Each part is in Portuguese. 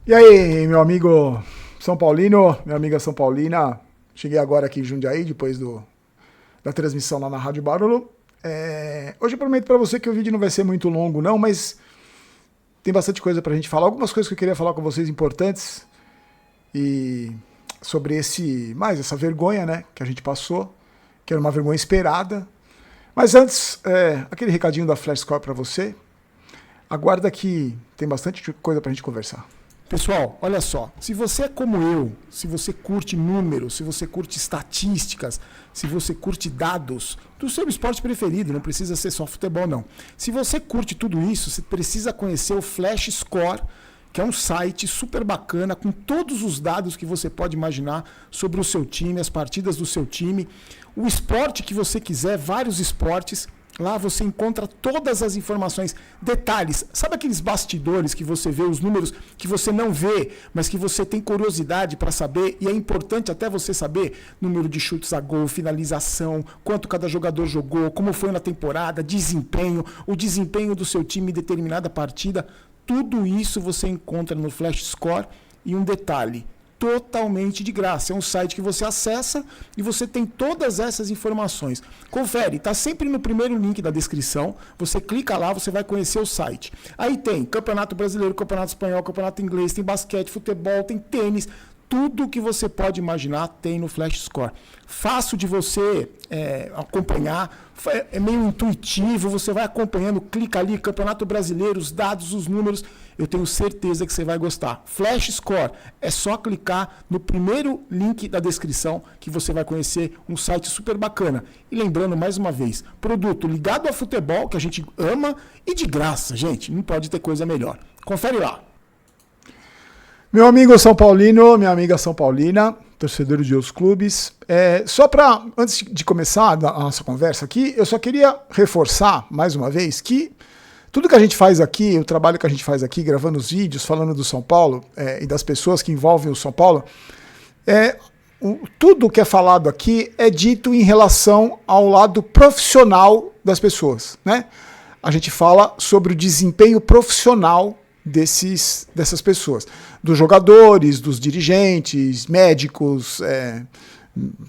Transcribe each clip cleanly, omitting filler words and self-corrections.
E aí, meu amigo São Paulino, minha amiga São Paulina, cheguei agora aqui em Jundiaí, depois da transmissão lá na Rádio Barulho. Hoje eu prometo pra você que o vídeo não vai ser muito longo não, mas tem bastante coisa pra gente falar, algumas coisas que eu queria falar com vocês importantes e sobre essa vergonha, né, que a gente passou, que era uma vergonha esperada. Mas antes, aquele recadinho da Flash Score pra você, aguarda que tem bastante coisa pra gente conversar. Pessoal, olha só, se você é como eu, se você curte números, se você curte estatísticas, se você curte dados do seu esporte preferido, não precisa ser só futebol não. Se você curte tudo isso, você precisa conhecer o Flash Score, que é um site super bacana, com todos os dados que você pode imaginar sobre o seu time, as partidas do seu time, o esporte que você quiser, vários esportes. Lá você encontra todas as informações, detalhes. Sabe aqueles bastidores que você vê, os números que você não vê, mas que você tem curiosidade para saber, e é importante até você saber número de chutes a gol, finalização, quanto cada jogador jogou, como foi na temporada, desempenho, o desempenho do seu time em determinada partida. Tudo isso você encontra no Flash Score. E um detalhe, totalmente de graça. É um site que você acessa e você tem todas essas informações. Confere, está sempre no primeiro link da descrição. Você clica lá, você vai conhecer o site. Aí tem Campeonato Brasileiro, Campeonato Espanhol, Campeonato Inglês, tem basquete, futebol, tem tênis. Tudo que você pode imaginar tem no Flash Score. Fácil de você acompanhar, é meio intuitivo, você vai acompanhando, clica ali, Campeonato Brasileiro, os dados, os números, eu tenho certeza que você vai gostar. Flash Score, é só clicar no primeiro link da descrição que você vai conhecer um site super bacana. E lembrando mais uma vez, produto ligado a futebol, que a gente ama, e de graça, gente, não pode ter coisa melhor. Confere lá. Meu amigo São Paulino, minha amiga São Paulina, torcedor de outros clubes, antes de começar a nossa conversa aqui, eu só queria reforçar mais uma vez que tudo que a gente faz aqui, o trabalho que a gente faz aqui, gravando os vídeos, falando do São Paulo e das pessoas que envolvem o São Paulo, tudo que é falado aqui é dito em relação ao lado profissional das pessoas, né? A gente fala sobre o desempenho profissional dessas pessoas, dos jogadores, dos dirigentes, médicos,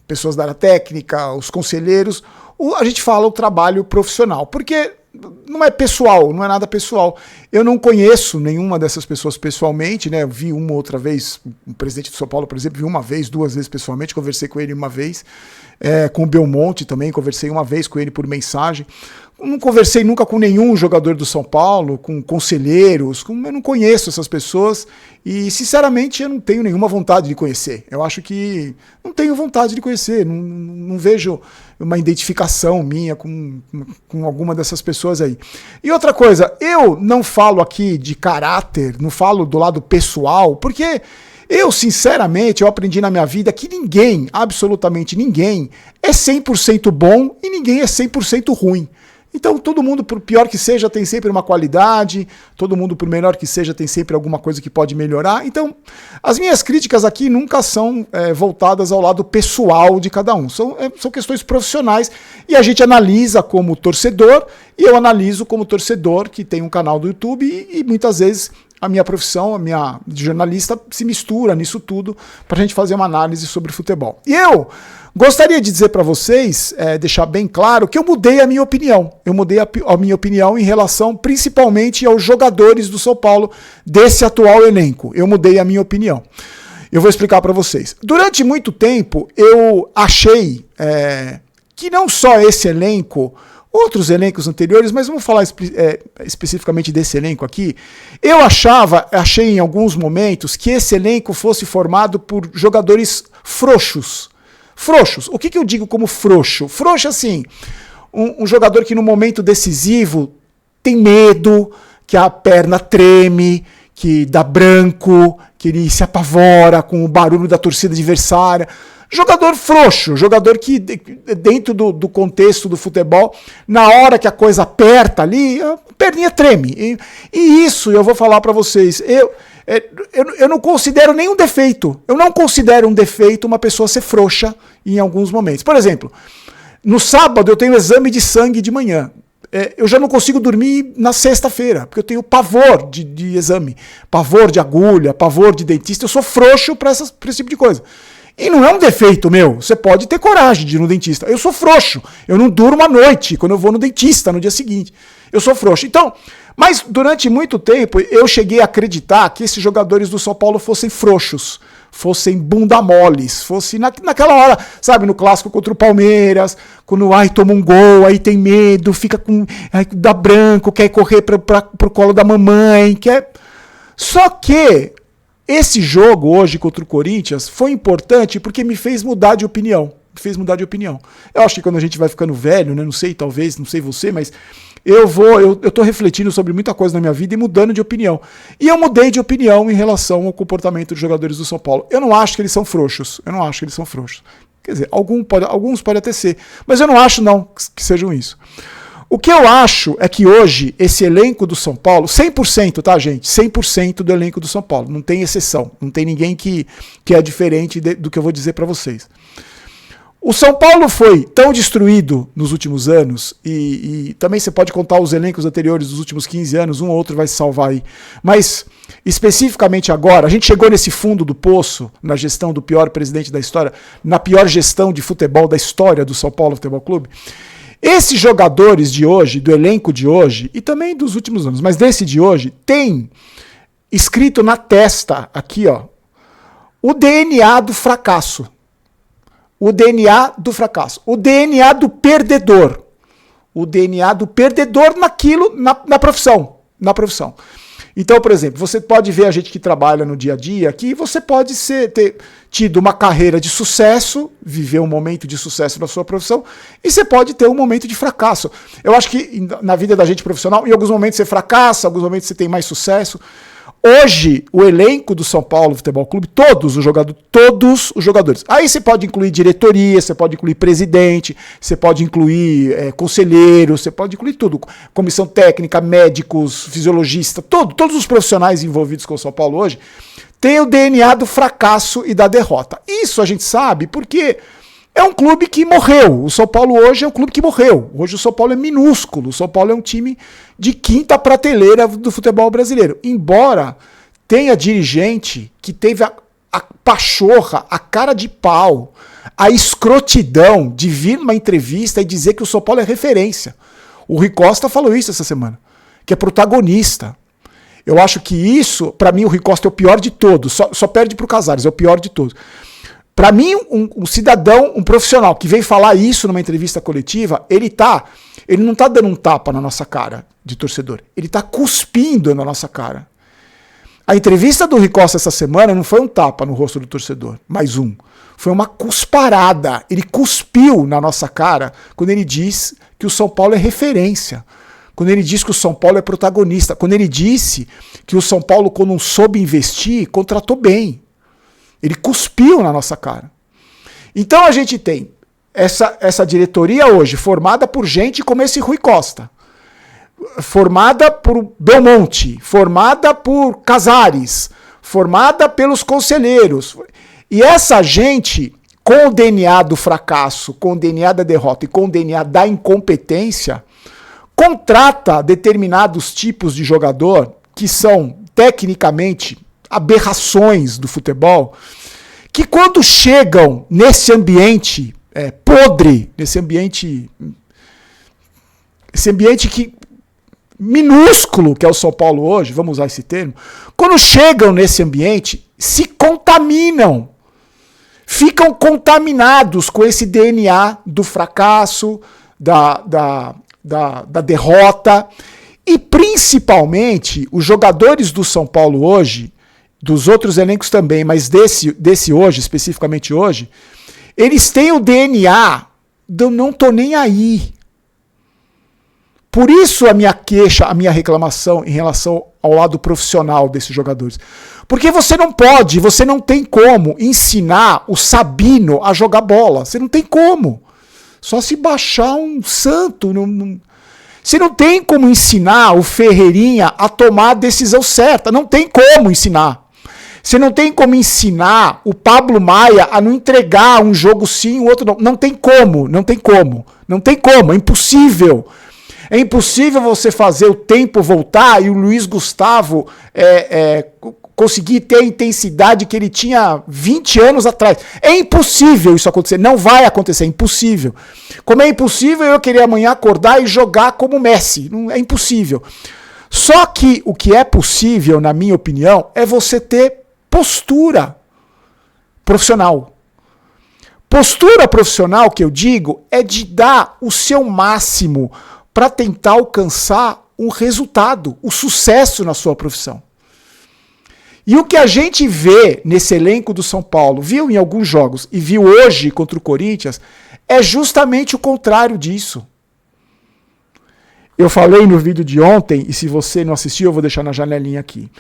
pessoas da área técnica, os conselheiros. A gente fala o trabalho profissional, porque não é pessoal, não é nada pessoal. Eu não conheço nenhuma dessas pessoas pessoalmente, né? Eu vi uma outra vez, o presidente do São Paulo, por exemplo, vi uma vez, duas vezes pessoalmente, conversei com ele uma vez, com o Belmonte também, conversei uma vez com ele por mensagem. Não conversei nunca com nenhum jogador do São Paulo, com conselheiros, eu não conheço essas pessoas e, sinceramente, eu não tenho nenhuma vontade de conhecer. Eu acho que não tenho vontade de conhecer, não vejo uma identificação minha com alguma dessas pessoas aí. E outra coisa, eu não falo aqui de caráter, não falo do lado pessoal, porque eu, sinceramente, eu aprendi na minha vida que ninguém, absolutamente ninguém, é 100% bom e ninguém é 100% ruim. Então todo mundo, por pior que seja, tem sempre uma qualidade, todo mundo, por melhor que seja, tem sempre alguma coisa que pode melhorar. Então as minhas críticas aqui nunca são voltadas ao lado pessoal de cada um, são questões profissionais e a gente analisa como torcedor e eu analiso como torcedor que tem um canal do YouTube e muitas vezes a minha profissão, a minha de jornalista se mistura nisso tudo para a gente fazer uma análise sobre futebol. E eu gostaria de dizer para vocês, deixar bem claro, que eu mudei a minha opinião. Eu mudei a minha opinião em relação principalmente aos jogadores do São Paulo, desse atual elenco. Eu mudei a minha opinião. Eu vou explicar para vocês. Durante muito tempo, eu achei que não só esse elenco, outros elencos anteriores, mas vamos falar especificamente desse elenco aqui. Eu achei em alguns momentos que esse elenco fosse formado por jogadores frouxos. Frouxos. O que eu digo como frouxo? Frouxo, assim, um jogador que no momento decisivo tem medo, que a perna treme, que dá branco, que ele se apavora com o barulho da torcida adversária. Jogador frouxo, jogador que dentro do contexto do futebol, na hora que a coisa aperta ali, a perninha treme. E isso eu vou falar para vocês, eu não considero nenhum defeito, eu não considero um defeito uma pessoa ser frouxa em alguns momentos. Por exemplo, no sábado eu tenho exame de sangue de manhã. eu já não consigo dormir na sexta-feira, porque eu tenho pavor de exame, pavor de agulha, pavor de dentista. Eu sou frouxo para esse tipo de coisa. E não é um defeito meu. Você pode ter coragem de ir no dentista. Eu sou frouxo. Eu não durmo à noite quando eu vou no dentista no dia seguinte. Eu sou frouxo. Então, mas durante muito tempo eu cheguei a acreditar que esses jogadores do São Paulo fossem frouxos, fossem bunda moles, fosse naquela hora, sabe, no clássico contra o Palmeiras, quando toma um gol, aí tem medo, fica dá branco, quer correr pro colo da mamãe, Só que esse jogo hoje contra o Corinthians foi importante porque me fez mudar de opinião. Eu acho que quando a gente vai ficando velho, né, não sei você, mas eu tô refletindo sobre muita coisa na minha vida e mudando de opinião. E eu mudei de opinião em relação ao comportamento dos jogadores do São Paulo. Eu não acho que eles são frouxos. Quer dizer, alguns podem até ser, mas eu não acho não que sejam isso. O que eu acho é que hoje esse elenco do São Paulo, 100%, tá, gente? 100% do elenco do São Paulo, não tem exceção, não tem ninguém que é diferente do que eu vou dizer para vocês. O São Paulo foi tão destruído nos últimos anos, e também você pode contar os elencos anteriores dos últimos 15 anos, um ou outro vai se salvar aí, mas especificamente agora, a gente chegou nesse fundo do poço, na gestão do pior presidente da história, na pior gestão de futebol da história do São Paulo Futebol Clube. Esses jogadores de hoje, do elenco de hoje, e também dos últimos anos, mas desse de hoje, tem escrito na testa, aqui, ó, o DNA do fracasso. O DNA do fracasso. O DNA do perdedor. O DNA do perdedor na profissão. Então, por exemplo, você pode ver a gente que trabalha no dia a dia, que você pode ter tido uma carreira de sucesso, viver um momento de sucesso na sua profissão, e você pode ter um momento de fracasso. Eu acho que na vida da gente profissional, em alguns momentos você fracassa, em alguns momentos você tem mais sucesso. Hoje, o elenco do São Paulo Futebol Clube, todos os jogadores. Aí você pode incluir diretoria, você pode incluir presidente, você pode incluir conselheiro, você pode incluir tudo. Comissão técnica, médicos, fisiologista, todos os profissionais envolvidos com o São Paulo hoje têm o DNA do fracasso e da derrota. Isso a gente sabe porque é um clube que morreu. O São Paulo hoje é um clube que morreu. Hoje o São Paulo é minúsculo. O São Paulo é um time de quinta prateleira do futebol brasileiro. Embora tenha dirigente que teve a pachorra, a cara de pau, a escrotidão de vir numa entrevista e dizer que o São Paulo é referência. O Rui Costa falou isso essa semana, que é protagonista. Eu acho que isso, para mim, o Rui Costa é o pior de todos. Só perde pro Casares, é o pior de todos. Para mim, um cidadão, um profissional que vem falar isso numa entrevista coletiva, ele não está dando um tapa na nossa cara de torcedor, ele está cuspindo na nossa cara. A entrevista do Rui Costa essa semana não foi um tapa no rosto do torcedor, mais um. Foi uma cusparada. Ele cuspiu na nossa cara quando ele diz que o São Paulo é referência, quando ele diz que o São Paulo é protagonista, quando ele disse que o São Paulo, quando não soube investir, contratou bem. Ele cuspiu na nossa cara. Então a gente tem essa diretoria hoje formada por gente como esse Rui Costa, formada por Belmonte, formada por Casares, formada pelos conselheiros. E essa gente, com o DNA do fracasso, com o DNA da derrota e com o DNA da incompetência, contrata determinados tipos de jogador que são tecnicamente aberrações do futebol, que quando chegam nesse ambiente podre, esse ambiente que minúsculo que é o São Paulo hoje, vamos usar esse termo, quando chegam nesse ambiente, se contaminam, ficam contaminados com esse DNA do fracasso, da derrota, e principalmente os jogadores do São Paulo hoje, dos outros elencos também, mas desse hoje, especificamente hoje, eles têm o DNA do não tô nem aí. Por isso a minha queixa, a minha reclamação em relação ao lado profissional desses jogadores. Porque você não tem como ensinar o Sabino a jogar bola. Você não tem como. Só se baixar um santo. Você não tem como ensinar o Ferreirinha a tomar a decisão certa. Não tem como ensinar. Você não tem como ensinar o Pablo Maia a não entregar um jogo sim, o outro não. Não tem como. É impossível. É impossível você fazer o tempo voltar e o Luiz Gustavo conseguir ter a intensidade que ele tinha 20 anos atrás. É impossível isso acontecer. Não vai acontecer, é impossível. Como é impossível eu querer amanhã acordar e jogar como Messi. Não, é impossível. Só que o que é possível, na minha opinião, é você ter postura profissional. Postura profissional, que eu digo, é de dar o seu máximo para tentar alcançar um resultado, o sucesso na sua profissão. E o que a gente vê nesse elenco do São Paulo, viu em alguns jogos e viu hoje contra o Corinthians, é justamente o contrário disso. Eu falei no vídeo de ontem, e se você não assistiu, eu vou deixar na janelinha aqui.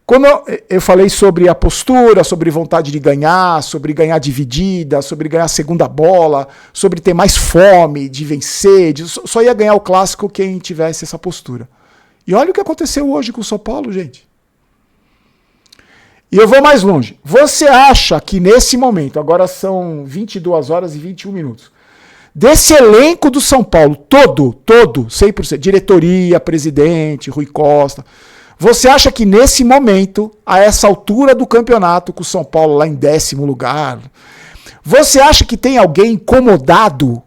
Quando eu falei sobre a postura, sobre vontade de ganhar, sobre ganhar dividida, sobre ganhar a segunda bola, sobre ter mais fome de vencer, só ia ganhar o clássico quem tivesse essa postura. E olha o que aconteceu hoje com o São Paulo, gente. E eu vou mais longe. Você acha que nesse momento, agora são 22 horas e 21 minutos, desse elenco do São Paulo, todo, 100%, diretoria, presidente, Rui Costa, você acha que nesse momento, a essa altura do campeonato, com o São Paulo lá em 10º lugar, você acha que tem alguém incomodado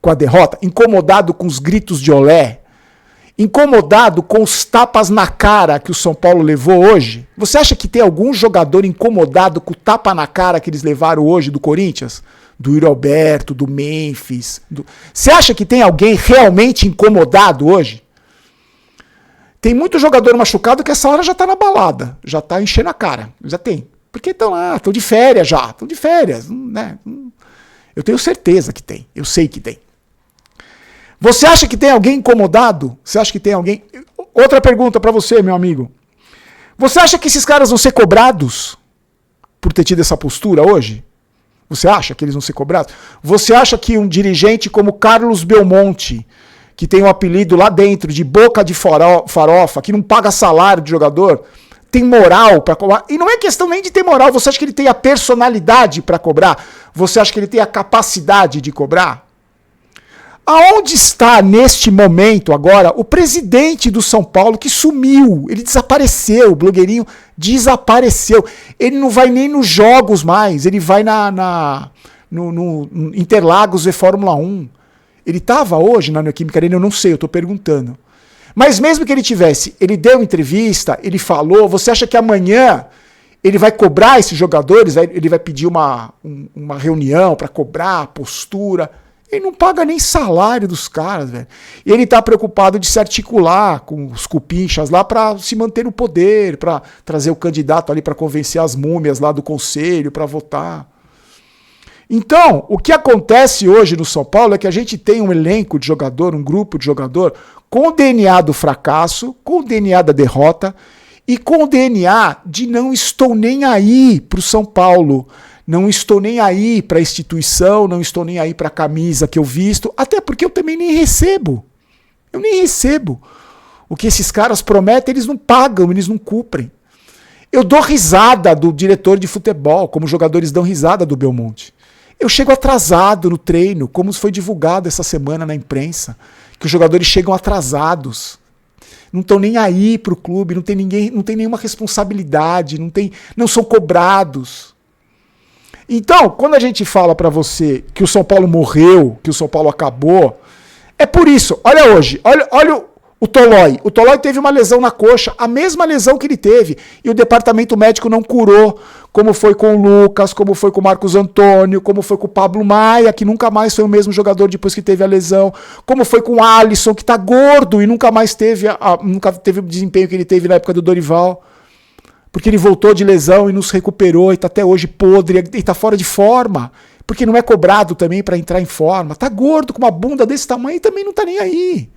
com a derrota? Incomodado com os gritos de olé? Incomodado com os tapas na cara que o São Paulo levou hoje? Você acha que tem algum jogador incomodado com o tapa na cara que eles levaram hoje do Corinthians? Do Yuri Alberto, do Memphis? Você acha que tem alguém realmente incomodado hoje? Tem muito jogador machucado que essa hora já tá na balada, já tá enchendo a cara, já tem. Porque estão lá, estão de férias já, estão de férias, né? Eu tenho certeza que tem, eu sei que tem. Você acha que tem alguém incomodado? Você acha que tem alguém... Outra pergunta para você, meu amigo. Você acha que esses caras vão ser cobrados por ter tido essa postura hoje? Você acha que eles vão ser cobrados? Você acha que um dirigente como Carlos Belmonte, que tem um apelido lá dentro de boca de farofa, que não paga salário de jogador, tem moral para cobrar? E não é questão nem de ter moral. Você acha que ele tem a personalidade para cobrar? Você acha que ele tem a capacidade de cobrar? Aonde está, neste momento agora, o presidente do São Paulo que sumiu? Ele desapareceu, o blogueirinho desapareceu. Ele não vai nem nos jogos mais, ele vai no Interlagos ver Fórmula 1. Ele estava hoje na Neoquímica Arena, eu não sei, eu estou perguntando. Mas mesmo que ele tivesse, ele deu entrevista, ele falou, você acha que amanhã ele vai cobrar esses jogadores? Ele vai pedir uma reunião para cobrar a postura? Ele não paga nem salário dos caras, velho. E ele tá preocupado de se articular com os cupinchas lá para se manter no poder, para trazer o candidato ali para convencer as múmias lá do conselho para votar. Então, o que acontece hoje no São Paulo é que a gente tem um elenco de jogador, um grupo de jogador com o DNA do fracasso, com o DNA da derrota e com o DNA de não estou nem aí pro São Paulo. Não estou nem aí para a instituição, não estou nem aí para a camisa que eu visto, até porque eu também nem recebo. Eu nem recebo. O que esses caras prometem, eles não pagam, eles não cumprem. Eu dou risada do diretor de futebol, como os jogadores dão risada do Belmonte. Eu chego atrasado no treino, como foi divulgado essa semana na imprensa, que os jogadores chegam atrasados. Não estão nem aí para o clube, não tem ninguém, não tem nenhuma responsabilidade, não são cobrados. Então, quando a gente fala para você que o São Paulo morreu, que o São Paulo acabou, é por isso. Olha hoje, olha o Tolói. O Tolói teve uma lesão na coxa, a mesma lesão que ele teve, e o departamento médico não curou, como foi com o Lucas, como foi com o Marcos Antônio, como foi com o Pablo Maia, que nunca mais foi o mesmo jogador depois que teve a lesão, como foi com o Alisson, que está gordo e nunca mais teve o desempenho que ele teve na época do Dorival. Porque ele voltou de lesão e não se recuperou e está até hoje podre e está fora de forma. Porque não é cobrado também para entrar em forma. Está gordo com uma bunda desse tamanho e também não está nem aí.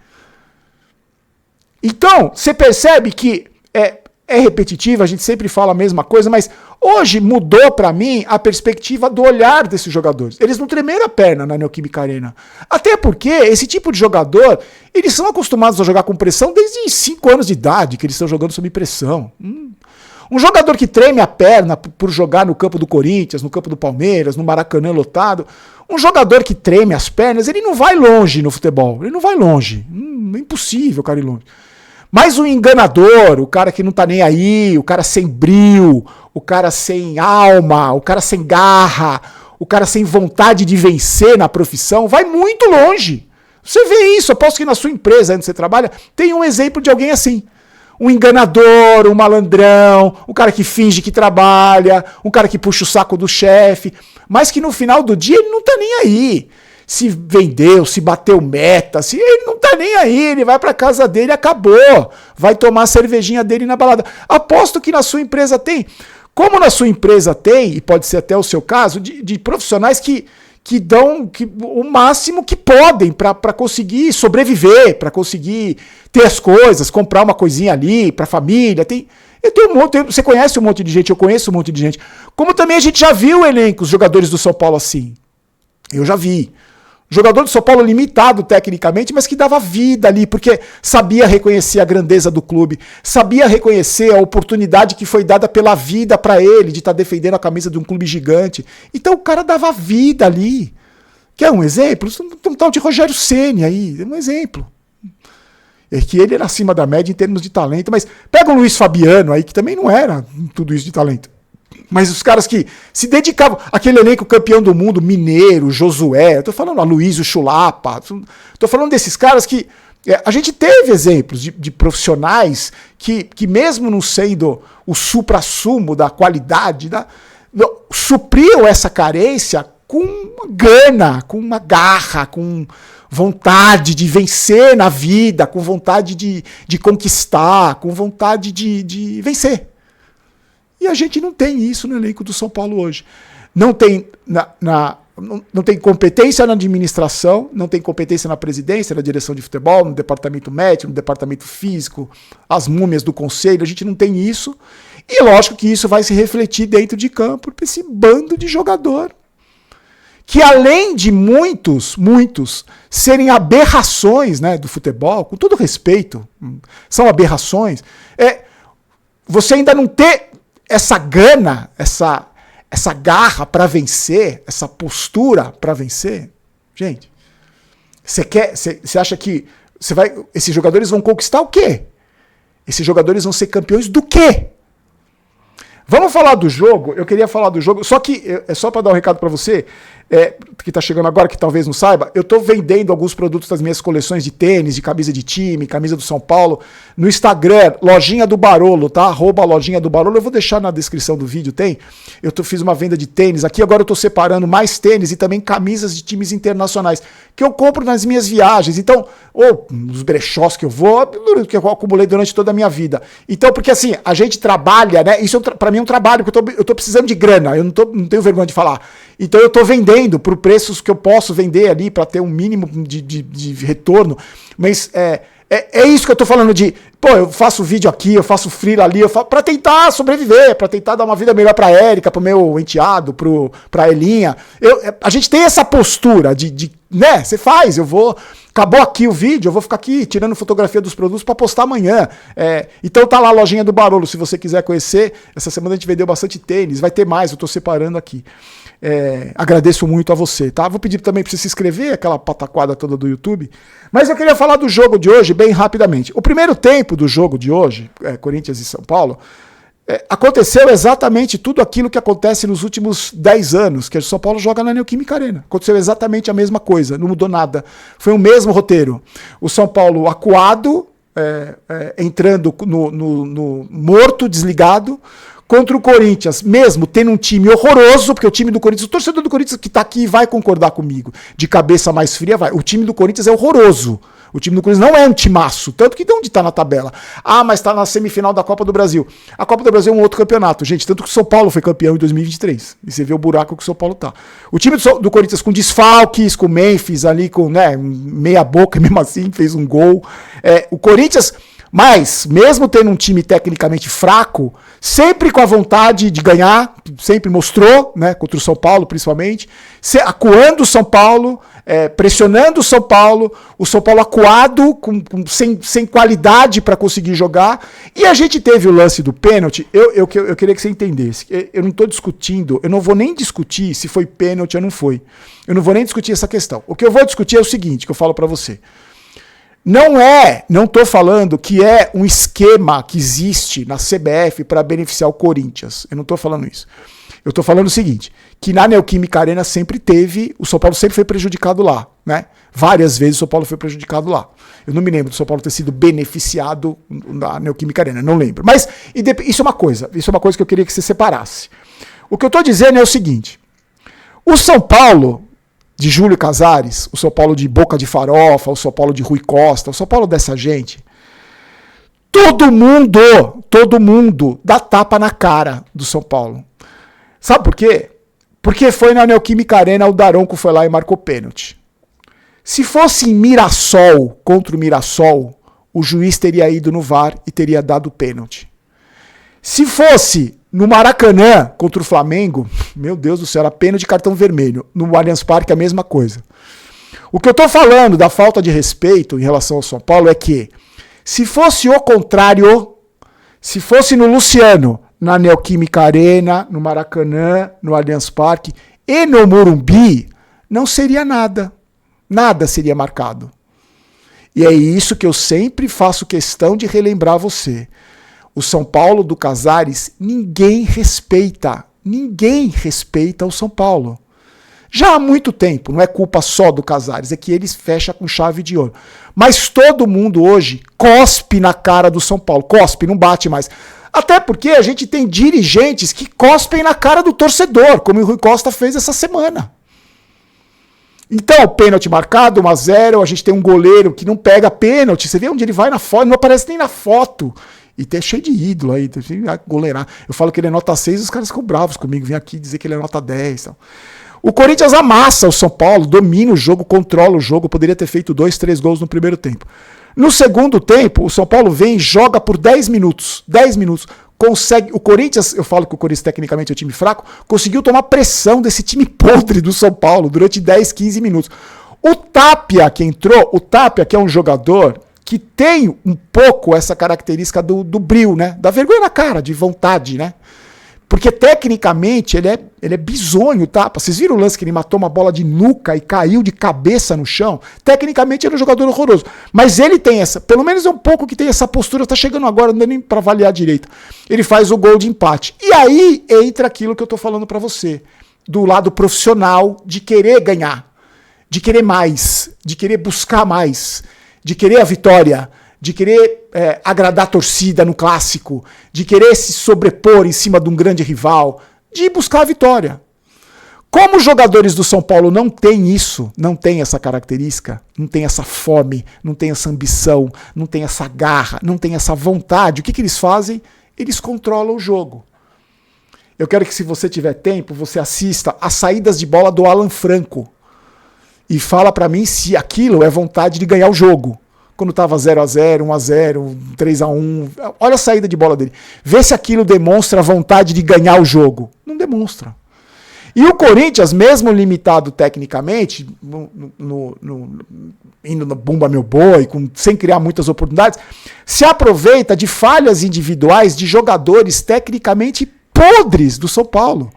Então, você percebe que é repetitivo, a gente sempre fala a mesma coisa, mas hoje mudou para mim a perspectiva do olhar desses jogadores. Eles não tremeram a perna na Neoquímica Arena. Até porque esse tipo de jogador, eles são acostumados a jogar com pressão desde 5 anos de idade, que eles estão jogando sob pressão. Um jogador que treme a perna por jogar no campo do Corinthians, no campo do Palmeiras, no Maracanã lotado, um jogador que treme as pernas, ele não vai longe no futebol. Ele não vai longe. É impossível o cara ir longe. Mas o enganador, o cara que não tá nem aí, o cara sem brio, o cara sem alma, o cara sem garra, o cara sem vontade de vencer na profissão, vai muito longe. Você vê isso, aposto que na sua empresa, onde você trabalha, tem um exemplo de alguém assim. Um enganador, um malandrão, um cara que finge que trabalha, um cara que puxa o saco do chefe, mas que no final do dia ele não tá nem aí. Se vendeu, se bateu meta, se ele não tá nem aí, ele vai pra casa dele e acabou. Vai tomar a cervejinha dele na balada. Aposto que na sua empresa tem. Como na sua empresa tem, e pode ser até o seu caso, de profissionais que dão o máximo que podem para conseguir sobreviver, para conseguir ter as coisas, comprar uma coisinha ali para a família. Eu tenho você conhece um monte de gente, eu conheço um monte de gente. Como também a gente já viu elencos, jogadores do São Paulo assim. Eu já vi. Jogador do São Paulo limitado tecnicamente, mas que dava vida ali, porque sabia reconhecer a grandeza do clube, sabia reconhecer a oportunidade que foi dada pela vida para ele, de estar defendendo a camisa de um clube gigante. Então o cara dava vida ali. Quer um exemplo? Um tal de Rogério Ceni aí, é um exemplo. É que ele era acima da média em termos de talento, mas pega o Luiz Fabiano aí, que também não era tudo isso de talento. Mas os caras que se dedicavam, aquele elenco campeão do mundo, Mineiro, Josué, eu tô falando Aloysio Chulapa, tô falando desses caras que a gente teve exemplos de profissionais que mesmo não sendo o supra-sumo da qualidade, supriam essa carência com uma gana, com uma garra, com vontade de vencer na vida, com vontade de conquistar, com vontade de vencer. E a gente não tem isso no elenco do São Paulo hoje. Não tem, não tem competência na administração, não tem competência na presidência, na direção de futebol, no departamento médico, no departamento físico, as múmias do conselho, a gente não tem isso. E lógico que isso vai se refletir dentro de campo para esse bando de jogador. Que além de muitos serem aberrações, né, do futebol, com todo respeito, são aberrações, você ainda não ter essa gana, essa garra para vencer, essa postura para vencer, gente, você acha que esses jogadores vão conquistar o quê? Esses jogadores vão ser campeões do quê? Vamos falar do jogo, eu queria falar do jogo, só que, é só para dar um recado para você, que está chegando agora, que talvez não saiba, eu estou vendendo alguns produtos das minhas coleções de tênis, de camisa de time, camisa do São Paulo, no Instagram, Lojinha do Barolo, tá? @Lojinha do Barolo, eu vou deixar na descrição do vídeo, tem? Fiz uma venda de tênis aqui, agora eu estou separando mais tênis e também camisas de times internacionais, que eu compro nas minhas viagens, então, ou nos brechós que eu vou, que eu acumulei durante toda a minha vida. Então, porque assim, a gente trabalha, né? Isso para mim é um trabalho, porque eu tô precisando de grana, eu não tenho vergonha de falar. Então eu tô vendendo por preços que eu posso vender ali para ter um mínimo de retorno, mas é isso que eu tô falando eu faço vídeo aqui, eu faço freela ali, para tentar sobreviver, para tentar dar uma vida melhor pra Érica, pro meu enteado, pra Elinha. A gente tem essa postura né, você faz, acabou aqui o vídeo, eu vou ficar aqui tirando fotografia dos produtos para postar amanhã. Então tá lá a Lojinha do Barolo, se você quiser conhecer. Essa semana a gente vendeu bastante tênis, vai ter mais, eu tô separando aqui. Agradeço muito a você, tá? Vou pedir também para você se inscrever, aquela pataquada toda do YouTube. Mas eu queria falar do jogo de hoje bem rapidamente. O primeiro tempo do jogo de hoje, Corinthians e São Paulo, aconteceu exatamente tudo aquilo que acontece nos últimos 10 anos, que o São Paulo joga na Neoquímica Arena. Aconteceu exatamente a mesma coisa, não mudou nada. Foi o mesmo roteiro. O São Paulo acuado, entrando no morto, desligado, contra o Corinthians, mesmo tendo um time horroroso, porque o time do Corinthians, o torcedor do Corinthians que tá aqui vai concordar comigo, de cabeça mais fria, vai. O time do Corinthians é horroroso. O time do Corinthians não é um timaço, tanto que de onde tá na tabela? Mas tá na semifinal da Copa do Brasil. A Copa do Brasil é um outro campeonato, gente, tanto que o São Paulo foi campeão em 2023. E você vê o buraco que o São Paulo tá. O time do Corinthians com desfalques, com o Memphis ali, com meia boca, mesmo assim, fez um gol. O Corinthians Mas, mesmo tendo um time tecnicamente fraco, sempre com a vontade de ganhar, sempre mostrou, né, contra o São Paulo principalmente, acuando o São Paulo, pressionando o São Paulo acuado, sem qualidade para conseguir jogar. E a gente teve o lance do pênalti. Eu queria que você entendesse. Eu não estou discutindo, eu não vou nem discutir se foi pênalti ou não foi. Eu não vou nem discutir essa questão. O que eu vou discutir é o seguinte, que eu falo para você. Não estou falando que é um esquema que existe na CBF para beneficiar o Corinthians. Eu não estou falando isso. Eu estou falando o seguinte, que na Neoquímica Arena sempre teve, o São Paulo sempre foi prejudicado lá, né? Várias vezes o São Paulo foi prejudicado lá. Eu não me lembro do São Paulo ter sido beneficiado na Neoquímica Arena, não lembro. Mas isso é uma coisa que eu queria que você separasse. O que eu estou dizendo é o seguinte, o São Paulo de Júlio Casares, o São Paulo de Boca de Farofa, o São Paulo de Rui Costa, o São Paulo dessa gente, todo mundo dá tapa na cara do São Paulo. Sabe por quê? Porque foi na Neoquímica Arena, o Daronco foi lá e marcou pênalti. Se fosse em Mirassol, contra o Mirassol, o juiz teria ido no VAR e teria dado pênalti. Se fosse no Maracanã, contra o Flamengo, meu Deus do céu, era pênalti de cartão vermelho. No Allianz Parque, a mesma coisa. O que eu estou falando da falta de respeito em relação ao São Paulo é que, se fosse o contrário, se fosse no Luciano, na Neoquímica Arena, no Maracanã, no Allianz Parque e no Morumbi, não seria nada. Nada seria marcado. E é isso que eu sempre faço questão de relembrar você. O São Paulo do Casares, ninguém respeita o São Paulo. Já há muito tempo, não é culpa só do Casares, é que eles fecham com chave de ouro. Mas todo mundo hoje cospe na cara do São Paulo, cospe, não bate mais. Até porque a gente tem dirigentes que cospem na cara do torcedor, como o Rui Costa fez essa semana. Então, pênalti marcado, 1-0, a gente tem um goleiro que não pega pênalti, você vê onde ele vai na foto, não aparece nem na foto. E tem cheio de ídolo aí, goleirar. Eu falo que ele é nota 6, os caras ficam bravos comigo, vem aqui dizer que ele é nota 10. Então. O Corinthians amassa o São Paulo, domina o jogo, controla o jogo, poderia ter feito 2, 3 gols no primeiro tempo. No segundo tempo, o São Paulo vem e joga por 10 minutos. 10 minutos. Consegue. O Corinthians, eu falo que o Corinthians tecnicamente é um time fraco, conseguiu tomar pressão desse time podre do São Paulo durante 10, 15 minutos. O Tapia que entrou, que é um jogador que tem um pouco essa característica do brio, né? Da vergonha na cara, de vontade, né? Porque tecnicamente ele é bizonho, tá? Vocês viram o lance que ele matou uma bola de nuca e caiu de cabeça no chão? Tecnicamente ele é um jogador horroroso. Mas ele tem essa, pelo menos é um pouco que tem essa postura, tá chegando agora, não dá nem pra avaliar direito. Ele faz o gol de empate. E aí entra aquilo que eu tô falando pra você, do lado profissional de querer ganhar, de querer mais, de querer buscar mais, de querer a vitória, de querer agradar a torcida no clássico, de querer se sobrepor em cima de um grande rival, de buscar a vitória. Como os jogadores do São Paulo não têm isso, não têm essa característica, não têm essa fome, não têm essa ambição, não têm essa garra, não têm essa vontade, o que eles fazem? Eles controlam o jogo. Eu quero que, se você tiver tempo, você assista as saídas de bola do Alan Franco e fala pra mim se aquilo é vontade de ganhar o jogo. Quando estava 0-0, 1-0, 3-1, olha a saída de bola dele. Vê se aquilo demonstra a vontade de ganhar o jogo. Não demonstra. E o Corinthians, mesmo limitado tecnicamente, indo no Bumba Meu Boi, sem criar muitas oportunidades, se aproveita de falhas individuais de jogadores tecnicamente podres do São Paulo.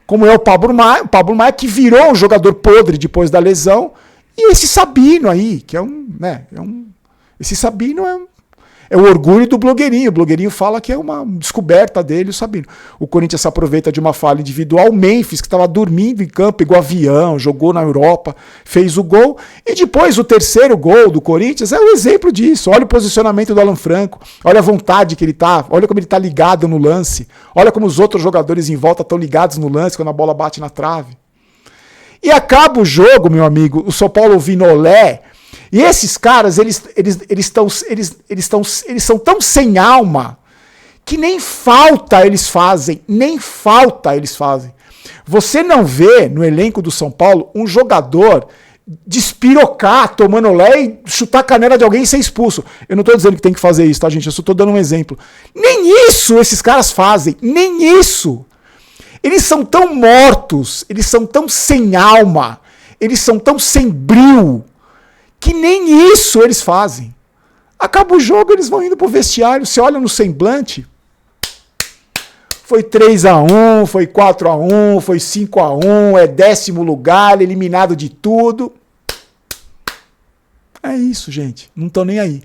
Como é o Pablo Maia, que virou um jogador podre depois da lesão, e esse Sabino aí, que esse Sabino é o orgulho do blogueirinho. O blogueirinho fala que é uma descoberta dele, o Sabino. O Corinthians se aproveita de uma falha individual. O Memphis, que estava dormindo em campo, igual avião, jogou na Europa, fez o gol. E depois o terceiro gol do Corinthians é um exemplo disso. Olha o posicionamento do Alan Franco. Olha a vontade que ele tá. Olha como ele tá ligado no lance. Olha como os outros jogadores em volta estão ligados no lance quando a bola bate na trave. E acaba o jogo, meu amigo, o São Paulo vinolé. E esses caras, eles são tão sem alma que nem falta eles fazem. Você não vê no elenco do São Paulo um jogador despirocar, tomando lé e chutar a canela de alguém e ser expulso. Eu não tô dizendo que tem que fazer isso, tá, gente? Eu só tô dando um exemplo. Nem isso esses caras fazem. Nem isso. Eles são tão mortos, eles são tão sem alma, eles são tão sem brio, que nem isso eles fazem. Acaba o jogo, eles vão indo pro vestiário, você olha no semblante, foi 3-1, foi 4-1, foi 5-1, é 10º lugar, eliminado de tudo. É isso, gente, não estão nem aí.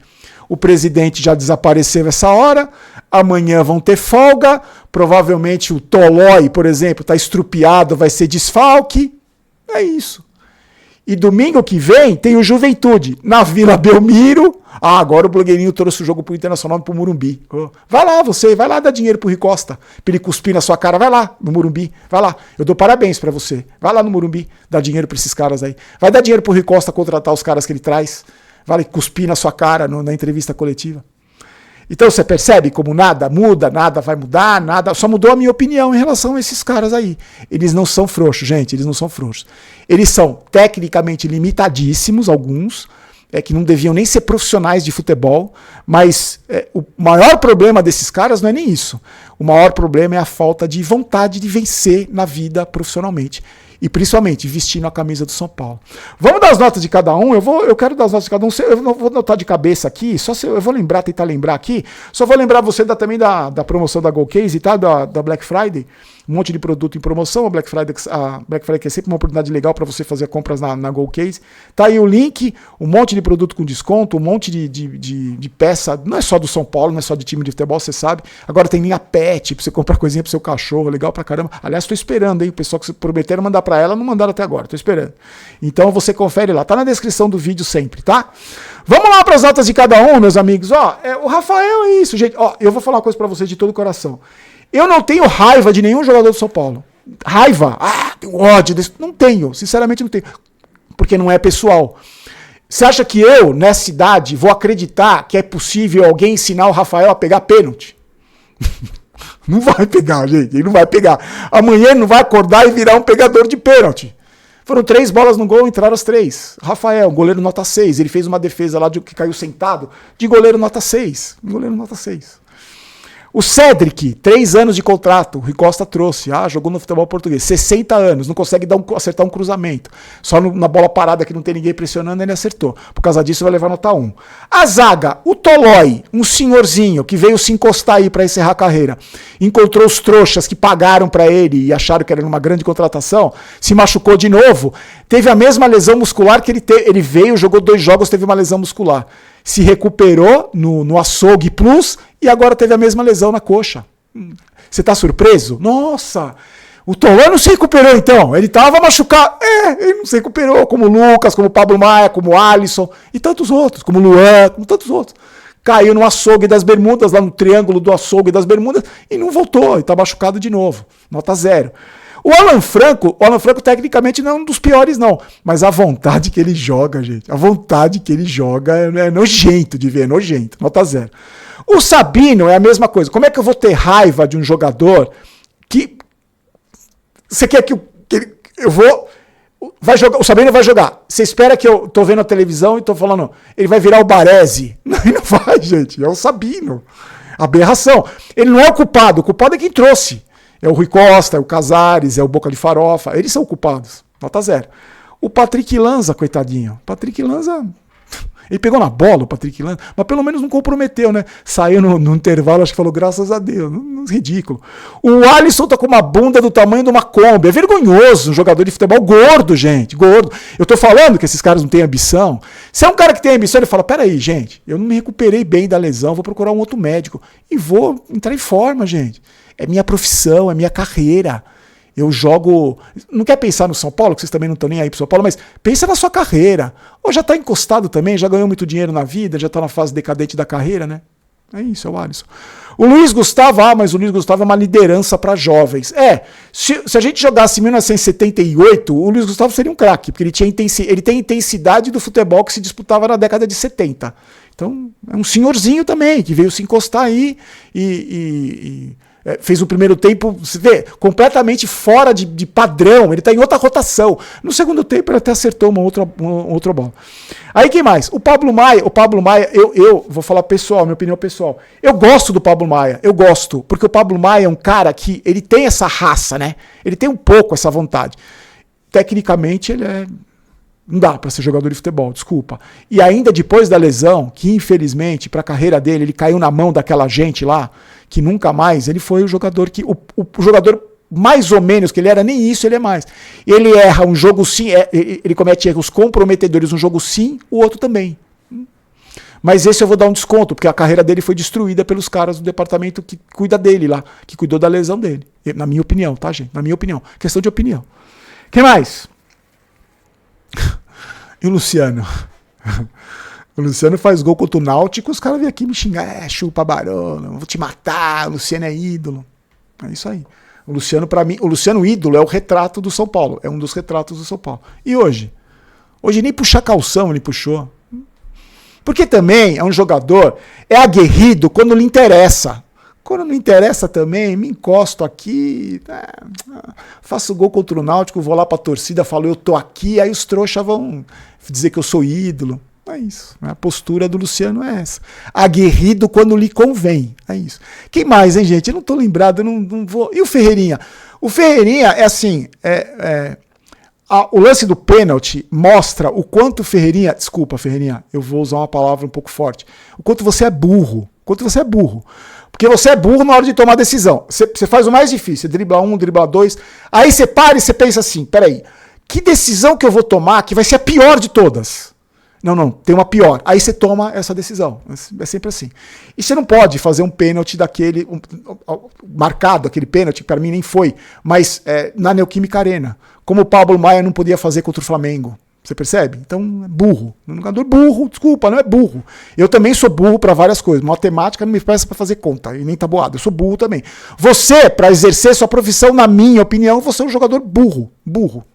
O presidente já desapareceu essa hora, amanhã vão ter folga, provavelmente o Tolói, por exemplo, está estrupiado, vai ser desfalque. É isso. E domingo que vem tem o Juventude, na Vila Belmiro. Ah, agora o blogueirinho trouxe o jogo pro Internacional e pro Morumbi. Vai lá, vai lá dar dinheiro pro Rui Costa, pra ele cuspir na sua cara, vai lá no Morumbi, vai lá. Eu dou parabéns pra você. Vai lá no Morumbi, dar dinheiro pra esses caras aí. Vai dar dinheiro pro Rui Costa contratar os caras que ele traz. Vai cuspir na sua cara na entrevista coletiva. Então você percebe como nada muda, nada vai mudar, nada. Só mudou a minha opinião em relação a esses caras aí. Eles não são frouxos, gente, eles não são frouxos. Eles são tecnicamente limitadíssimos, alguns, que não deviam nem ser profissionais de futebol, mas o maior problema desses caras não é nem isso. O maior problema é a falta de vontade de vencer na vida profissionalmente. E principalmente vestindo a camisa do São Paulo. Vamos dar as notas de cada um. Eu quero dar as notas de cada um. Eu não vou notar de cabeça aqui, só se eu vou tentar lembrar aqui. Só vou lembrar você também da promoção da GoCase, tá? Da Black Friday. Um monte de produto em promoção. A Black Friday que é sempre uma oportunidade legal para você fazer compras na GoCase. Tá aí o link, um monte de produto com desconto, um monte de peça. Não é só do São Paulo, não é só de time de futebol, você sabe. Agora tem linha pet, pra você comprar coisinha pro seu cachorro, legal pra caramba. Aliás, tô esperando, hein? O pessoal que prometeram mandar pra ela, não mandaram até agora, tô esperando. Então você confere lá, tá na descrição do vídeo sempre, tá? Vamos lá para as notas de cada um, meus amigos. O Rafael é isso, gente. Eu vou falar uma coisa para vocês de todo o coração. Eu não tenho raiva de nenhum jogador do São Paulo. Raiva? Tenho ódio desse. Não tenho, sinceramente não tenho. Porque não é pessoal. Você acha que eu, nessa idade, vou acreditar que é possível alguém ensinar o Rafael a pegar pênalti? Não vai pegar, gente. Ele não vai pegar. Amanhã ele não vai acordar e virar um pegador de pênalti. Foram 3 bolas no gol, entraram as 3. Rafael, goleiro nota 6. Ele fez uma defesa lá que caiu sentado, de goleiro nota 6. Goleiro nota 6. O Cedric, 3 anos de contrato, o Rui Costa trouxe, jogou no futebol português, 60 anos, não consegue acertar um cruzamento. Só na bola parada que não tem ninguém pressionando, ele acertou. Por causa disso vai levar nota 1. A zaga, o Tolói, um senhorzinho que veio se encostar aí para encerrar a carreira, encontrou os trouxas que pagaram para ele e acharam que era uma grande contratação, se machucou de novo, teve a mesma lesão muscular que ele teve. Ele veio, jogou 2 jogos, teve uma lesão muscular. Se recuperou no açougue plus e agora teve a mesma lesão na coxa. Você tá surpreso? Nossa, o Tolói não se recuperou então. Ele tava machucado. Ele não se recuperou, como o Lucas, como o Pablo Maia, como o Alisson e tantos outros, como o Luan, como tantos outros. Caiu no açougue das Bermudas, lá no triângulo do açougue das Bermudas e não voltou, e tá machucado de novo. Nota 0. O Alan Franco tecnicamente não é um dos piores, não. Mas a vontade que ele joga, gente. A vontade que ele joga é nojento de ver, é nojento. Nota 0. O Sabino é a mesma coisa. Como é que eu vou ter raiva de um jogador que... Você quer que eu vou... Vai jogar, o Sabino vai jogar. Você espera que eu tô vendo a televisão e tô falando, ele vai virar o Baresi. Não, ele não vai, gente. É o Sabino. Aberração. Ele não é o culpado é quem trouxe. É o Rui Costa, é o Casares, é o Boca de Farofa. Eles são o culpados. Nota 0. O Patrick Lanza, coitadinho. Patrick Lanza... Ele pegou na bola, o Patrick Lanza, mas pelo menos não comprometeu, né? Saiu no intervalo, acho que falou, graças a Deus. Ridículo. O Alisson tá com uma bunda do tamanho de uma Kombi. É vergonhoso um jogador de futebol gordo, gente. Gordo. Eu tô falando que esses caras não têm ambição. Se é um cara que tem ambição, ele fala, peraí, gente, eu não me recuperei bem da lesão, vou procurar um outro médico. E vou entrar em forma, gente. É minha profissão, é minha carreira. Eu jogo... Não quer pensar no São Paulo, que vocês também não estão nem aí pro São Paulo, mas pensa na sua carreira. Ou já está encostado também, já ganhou muito dinheiro na vida, já está na fase decadente da carreira, né? É isso, é o Alisson. O Luiz Gustavo, mas o Luiz Gustavo é uma liderança para jovens. Se a gente jogasse em 1978, o Luiz Gustavo seria um craque, porque ele tem a intensidade do futebol que se disputava na década de 70. Então, é um senhorzinho também, que veio se encostar aí e Fez um primeiro tempo, você vê, completamente fora de padrão. Ele está em outra rotação. No segundo tempo, ele até acertou uma outra bola. Aí, quem mais? O Pablo Maia, eu vou falar pessoal, minha opinião pessoal. Eu gosto do Pablo Maia, eu gosto, porque o Pablo Maia é um cara que ele tem essa raça, né? Ele tem um pouco essa vontade. Tecnicamente, não dá para ser jogador de futebol, desculpa. E ainda depois da lesão, que infelizmente, para a carreira dele, ele caiu na mão daquela gente lá, que nunca mais, ele foi o jogador que... O jogador mais ou menos que ele era, nem isso ele é mais. Ele erra um jogo sim, ele comete erros comprometedores um jogo sim, o outro também. Mas esse eu vou dar um desconto, porque a carreira dele foi destruída pelos caras do departamento que cuida dele lá, que cuidou da lesão dele. Na minha opinião, tá, gente? Na minha opinião. Questão de opinião. Quem mais? E o Luciano? O Luciano faz gol contra o Náutico, os caras vêm aqui me xingar, chupa Barona, vou te matar, o Luciano é ídolo. É isso aí. O Luciano, para mim, o Luciano ídolo é o retrato do São Paulo, é um dos retratos do São Paulo. E hoje? Hoje nem puxar calção ele puxou. Porque também é um jogador, é aguerrido quando lhe interessa. Quando não interessa também, me encosto aqui, faço gol contra o Náutico, vou lá pra torcida, falo eu tô aqui, aí os trouxas vão dizer que eu sou ídolo. É isso. A postura do Luciano é essa. Aguerrido quando lhe convém. É isso. Quem mais, hein, gente? Eu não tô lembrado, eu não vou. E o Ferreirinha? O Ferreirinha é assim. O lance do pênalti mostra o quanto o Ferreirinha. Desculpa, Ferreirinha, eu vou usar uma palavra um pouco forte. O quanto você é burro. O quanto você é burro. Porque você é burro na hora de tomar decisão. Você faz o mais difícil, dribla um, dribla dois. Aí você para e você pensa assim: peraí, que decisão que eu vou tomar que vai ser a pior de todas? Não, tem uma pior. Aí você toma essa decisão. É sempre assim. E você não pode fazer um pênalti daquele, marcado, aquele pênalti, para mim nem foi, mas na Neoquímica Arena. Como o Pablo Maia não podia fazer contra o Flamengo. Você percebe? Então, é burro. Um jogador burro, desculpa, não é burro. Eu também sou burro para várias coisas. Matemática não me peça para fazer conta, e nem tabuada. Eu sou burro também. Você, para exercer sua profissão, na minha opinião, você é um jogador burro. Burro.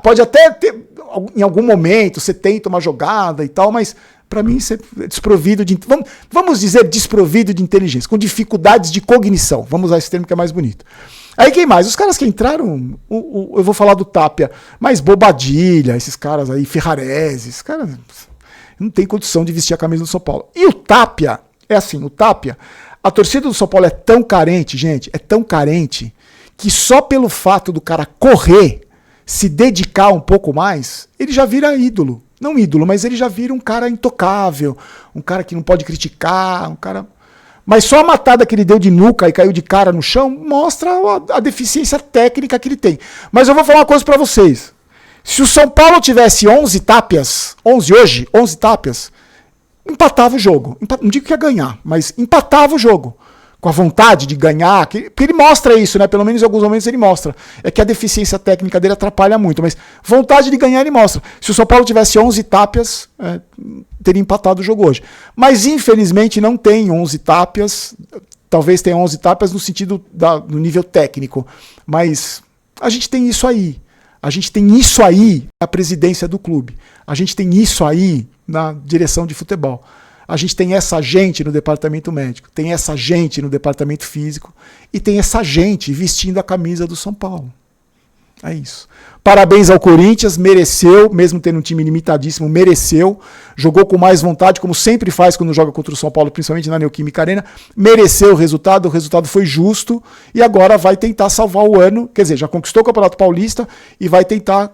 Pode até ter, em algum momento, você tenta uma jogada e tal, mas para mim você é desprovido de... Vamos dizer desprovido de inteligência, com dificuldades de cognição. Vamos usar esse termo que é mais bonito. Aí quem mais? Os caras que entraram, eu vou falar do Tapia, mas Bobadilha, esses caras aí, Ferrarese, esses caras não tem condição de vestir a camisa do São Paulo. E o Tapia, é assim, o Tapia, a torcida do São Paulo é tão carente, gente, é tão carente, que só pelo fato do cara correr, se dedicar um pouco mais, ele já vira ídolo. Não ídolo, mas ele já vira um cara intocável, um cara que não pode criticar, um cara... Mas só a matada que ele deu de nuca e caiu de cara no chão mostra a deficiência técnica que ele tem. Mas eu vou falar uma coisa pra vocês. Se o São Paulo tivesse 11 Tapias, 11 Tapias, empatava o jogo. Não digo que ia ganhar, mas empatava o jogo. Com a vontade de ganhar, porque ele mostra isso, né? Pelo menos em alguns momentos ele mostra. É que a deficiência técnica dele atrapalha muito, mas vontade de ganhar ele mostra. Se o São Paulo tivesse 11 Tapias, teria empatado o jogo hoje. Mas infelizmente não tem 11 Tapias, talvez tenha 11 Tapias no sentido do nível técnico, mas a gente tem isso aí. A gente tem isso aí na presidência do clube. A gente tem isso aí na direção de futebol. A gente tem essa gente no departamento médico, tem essa gente no departamento físico e tem essa gente vestindo a camisa do São Paulo. É isso. Parabéns ao Corinthians, mereceu, mesmo tendo um time limitadíssimo, mereceu. Jogou com mais vontade, como sempre faz quando joga contra o São Paulo, principalmente na Neoquímica Arena. Mereceu o resultado foi justo e agora vai tentar salvar o ano. Quer dizer, já conquistou o Campeonato Paulista e vai tentar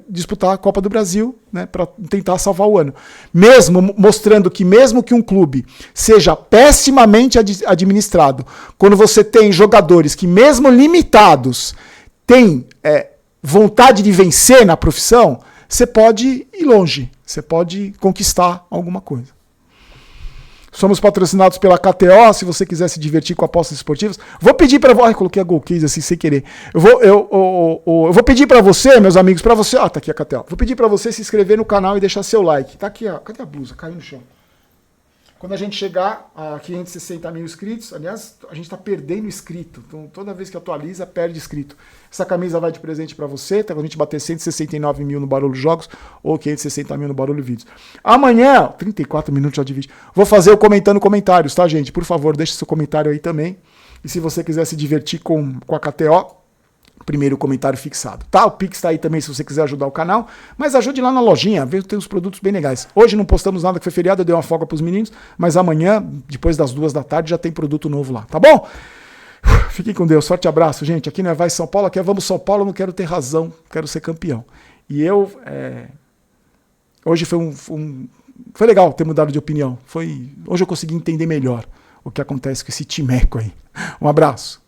disputar a Copa do Brasil, né, para tentar salvar o ano. Mesmo mostrando que mesmo que um clube seja pessimamente administrado, quando você tem jogadores que mesmo limitados têm vontade de vencer na profissão, você pode ir longe, você pode conquistar alguma coisa. Somos patrocinados pela KTO, se você quiser se divertir com apostas esportivas. Vou pedir para você... Ai, coloquei a Golcase assim sem querer. Eu vou pedir para você, meus amigos, para você... tá aqui a KTO. Vou pedir para você se inscrever no canal e deixar seu like. Tá aqui, ó. Cadê a blusa? Caiu no chão. Quando a gente chegar a 560 mil inscritos, aliás, a gente está perdendo inscrito. Então, toda vez que atualiza, perde inscrito. Essa camisa vai de presente para você, tá? Quando a gente bater 169 mil no Barulho Jogos ou 560 mil no Barulho Vídeos. Amanhã, 34 minutos já de vídeo, vou fazer o comentando comentários, tá, gente? Por favor, deixe seu comentário aí também. E se você quiser se divertir com a KTO, primeiro comentário fixado. Tá? O Pix tá aí também se você quiser ajudar o canal, mas ajude lá na lojinha, tem uns produtos bem legais. Hoje não postamos nada que foi feriado, eu dei uma folga pros meninos, mas amanhã, depois das 2 da tarde, já tem produto novo lá, tá bom? Fiquem com Deus, forte abraço, gente. Aqui não é Vai São Paulo, aqui é Vamos São Paulo, eu não quero ter razão, quero ser campeão. E eu, hoje foi legal ter mudado de opinião. Hoje eu consegui entender melhor o que acontece com esse timeco aí. Um abraço.